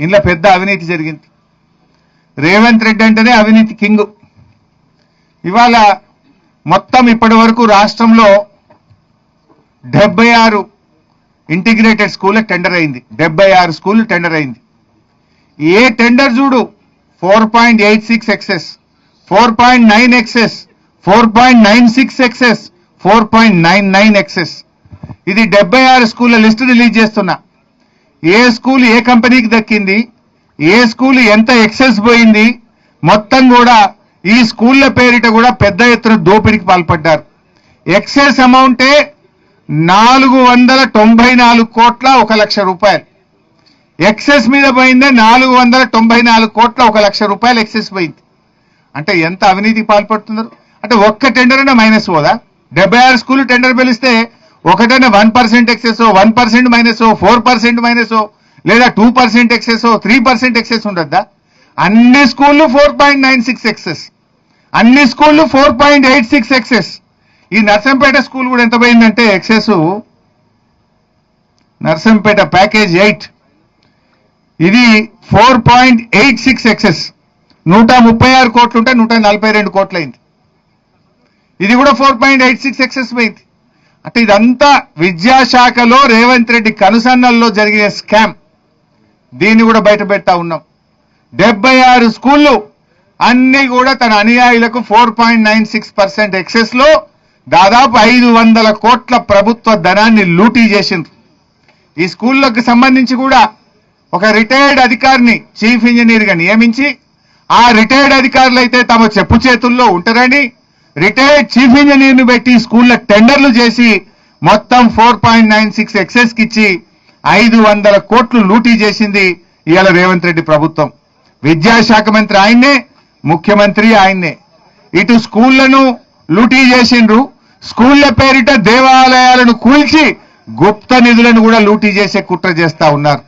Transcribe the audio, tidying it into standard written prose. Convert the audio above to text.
ఇందులో పెద్ద అవినీతి జరిగింది. రేవంత్ రెడ్డి అంటేనే అవినీతి కింగ్. ఇవాళ మొత్తం ఇప్పటి వరకు రాష్ట్రంలో 76 ఇంటిగ్రేటెడ్ స్కూల్ టెండర్ అయింది. 76 స్కూల్ టెండర్ అయింది. ఏ టెండర్ చూడు 4.86 ఎక్సెస్, 4.9 ఎక్సెస్, 4.96 ఎక్సెస్, 4.99 ఎక్సెస్. ఇది 76 స్కూళ్ళ లిస్టు రిలీజ్ చేస్తున్నా. ఏ స్కూల్ ఏ కంపెనీకి దక్కింది, ఏ స్కూల్ ఎంత ఎక్సెస్ పోయింది, మొత్తం కూడా ఈ స్కూళ్ళ పేరిట కూడా పెద్ద ఎత్తున దోపిడీకి పాల్పడ్డారు. ఎక్సెస్ అమౌంటే 494 కోట్ల 1 లక్ష రూపాయలు. ఎక్సెస్ మీద పోయిందే 494 కోట్ల 1 లక్ష రూపాయలు ఎక్సెస్ పోయింది. అంటే ఎంత అవినీతికి పాల్పడుతున్నారు. అంటే ఒక్క టెండర్ అయినా మైనస్ పోదా? 76 స్కూల్ టెండర్ పిలిస్తే ఒకటైనా 1% ఎక్సెస్, 1% మైనస్, 4% మైనస్, లేదా 2% ఎక్సెస్, 3% ఎక్సెస్ ఉండద్దా? అన్ని స్కూళ్ళు 4.96 ఎక్సెస్, అన్ని స్కూళ్ళు 4.86 ఎక్సెస్. ఈ నర్సంపేట స్కూల్ కూడా ఎంత పోయిందంటే ఎక్సెస్, నర్సంపేట ప్యాకేజ్ 8 ఇది 4.86 ఎక్సెస్. 136 కోట్లు ఉంటే 142 కోట్లు అయింది. ఇది కూడా 4.86 ఎక్సెస్ పోయింది. అంటే ఇదంతా విద్యాశాఖలో రేవంత్ రెడ్డి కనుసన్నల్లో జరిగిన స్కామ్. దీన్ని కూడా బయట పెడతా ఉన్నాం. 76 స్కూళ్ళు అన్ని కూడా తన అనుయాయులకు 4.96% ఎక్సెస్ లో దాదాపు 500 కోట్ల ప్రభుత్వ ధనాన్ని లూటీ చేసిండ్రు. ఈ స్కూళ్ళకు సంబంధించి కూడా ఒక రిటైర్డ్ అధికారిని చీఫ్ ఇంజనీర్ గా నియమించి, ఆ రిటైర్డ్ అధికారులు అయితే తమ చెప్పు చేతుల్లో ఉంటారని రిటైర్డ్ చీఫ్ ఇంజనీర్ ను పెట్టి స్కూళ్ళ టెండర్లు చేసి మొత్తం 4.96 ఎక్సెస్ కి ఇచ్చి 500 కోట్లు లూటీ చేసింది ఇవాళ రేవంత్ రెడ్డి ప్రభుత్వం. విద్యాశాఖ మంత్రి ఆయన్నే, ముఖ్యమంత్రి ఆయన్నే. ఇటు స్కూళ్లను లూటీ చేసిండ్రు, స్కూళ్ల పేరిట దేవాలయాలను కూల్చి గుప్త నిధులను కూడా లూటీ చేసే కుట్ర చేస్తా ఉన్నారు.